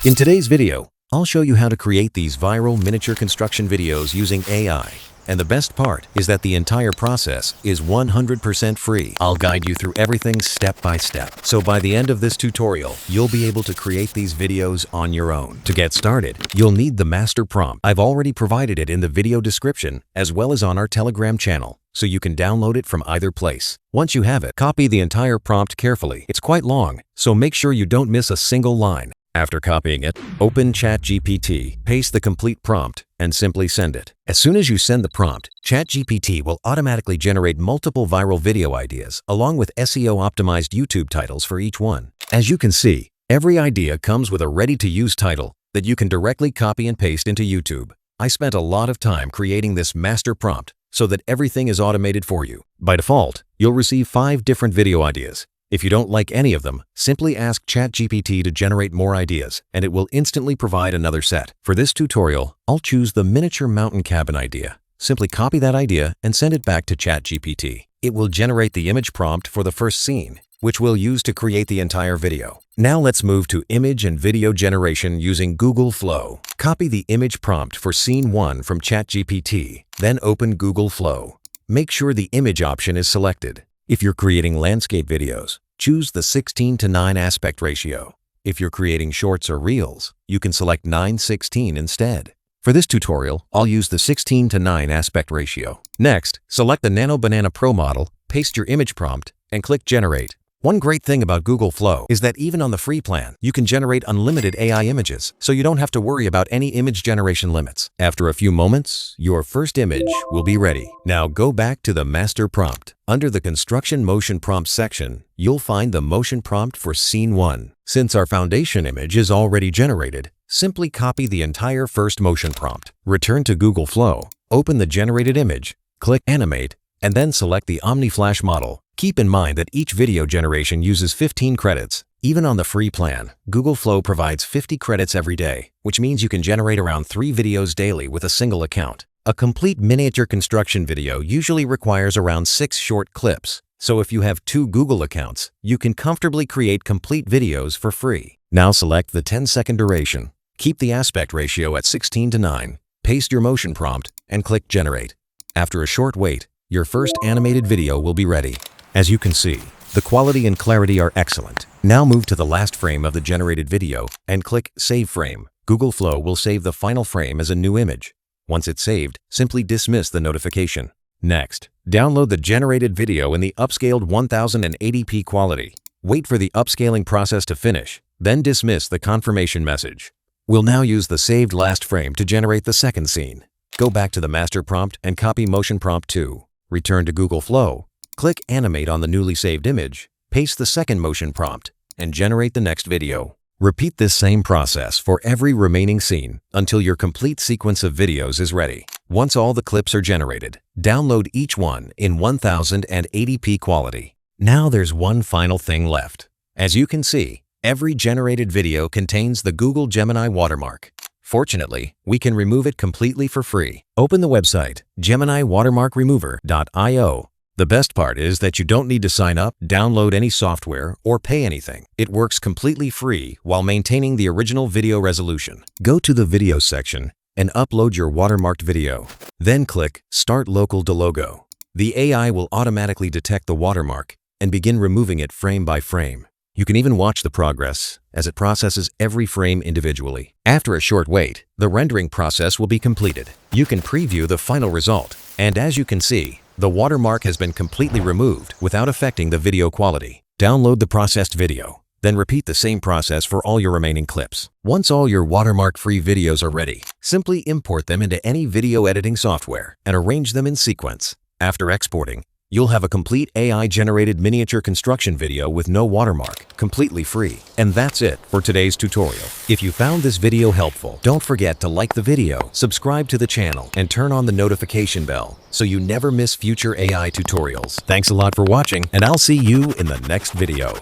In today's video, I'll show you how to create these viral miniature construction videos using AI. And the best part is that the entire process is 100% free. I'll guide you through everything step by step. So by the end of this tutorial, you'll be able to create these videos on your own. To get started, you'll need the master prompt. I've already provided it in the video description as well as on our Telegram channel, so you can download it from either place. Once you have it, copy the entire prompt carefully. It's quite long, so make sure you don't miss a single line. After copying it, open ChatGPT, paste the complete prompt, and simply send it. As soon as you send the prompt, ChatGPT will automatically generate multiple viral video ideas, along with SEO-optimized YouTube titles for each one. As you can see, every idea comes with a ready-to-use title that you can directly copy and paste into YouTube. I spent a lot of time creating this master prompt so that everything is automated for you. By default, you'll receive 5 different video ideas. If you don't like any of them, simply ask ChatGPT to generate more ideas, and it will instantly provide another set. For this tutorial, I'll choose the miniature mountain cabin idea. Simply copy that idea and send it back to ChatGPT. It will generate the image prompt for the first scene, which we'll use to create the entire video. Now let's move to image and video generation using Google Flow. Copy the image prompt for scene 1 from ChatGPT, then open Google Flow. Make sure the image option is selected. If you're creating landscape videos, choose the 16:9 aspect ratio. If you're creating shorts or reels, you can select 9:16 instead. For this tutorial, I'll use the 16:9 aspect ratio. Next, select the Nano Banana Pro model, paste your image prompt, and click Generate. One great thing about Google Flow is that even on the free plan, you can generate unlimited AI images, so you don't have to worry about any image generation limits. After a few moments, your first image will be ready. Now go back to the master prompt. Under the Construction Motion Prompt section, you'll find the motion prompt for Scene 1. Since our foundation image is already generated, simply copy the entire first motion prompt. Return to Google Flow, open the generated image, click Animate, and then select the OmniFlash model. Keep in mind that each video generation uses 15 credits. Even on the free plan, Google Flow provides 50 credits every day, which means you can generate around 3 videos daily with a single account. A complete miniature construction video usually requires around 6 short clips, so if you have 2 Google accounts, you can comfortably create complete videos for free. Now select the 10-second duration. Keep the aspect ratio at 16:9, paste your motion prompt, and click Generate. After a short wait, your first animated video will be ready. As you can see, the quality and clarity are excellent. Now move to the last frame of the generated video and click Save Frame. Google Flow will save the final frame as a new image. Once it's saved, simply dismiss the notification. Next, download the generated video in the upscaled 1080p quality. Wait for the upscaling process to finish, then dismiss the confirmation message. We'll now use the saved last frame to generate the second scene. Go back to the master prompt and copy motion prompt 2. Return to Google Flow. Click Animate on the newly saved image, paste the second motion prompt, and generate the next video. Repeat this same process for every remaining scene until your complete sequence of videos is ready. Once all the clips are generated, download each one in 1080p quality. Now there's one final thing left. As you can see, every generated video contains the Google Gemini watermark. Fortunately, we can remove it completely for free. Open the website GeminiWatermarkRemover.io. The best part is that you don't need to sign up, download any software, or pay anything. It works completely free while maintaining the original video resolution. Go to the video section and upload your watermarked video. Then click Start Local to Logo. The AI will automatically detect the watermark and begin removing it frame by frame. You can even watch the progress as it processes every frame individually. After a short wait, the rendering process will be completed. You can preview the final result, and as you can see, the watermark has been completely removed without affecting the video quality. Download the processed video, then repeat the same process for all your remaining clips. Once all your watermark-free videos are ready, simply import them into any video editing software and arrange them in sequence. After exporting, you'll have a complete AI-generated miniature construction video with no watermark, completely free. And that's it for today's tutorial. If you found this video helpful, don't forget to like the video, subscribe to the channel, and turn on the notification bell so you never miss future AI tutorials. Thanks a lot for watching, and I'll see you in the next video.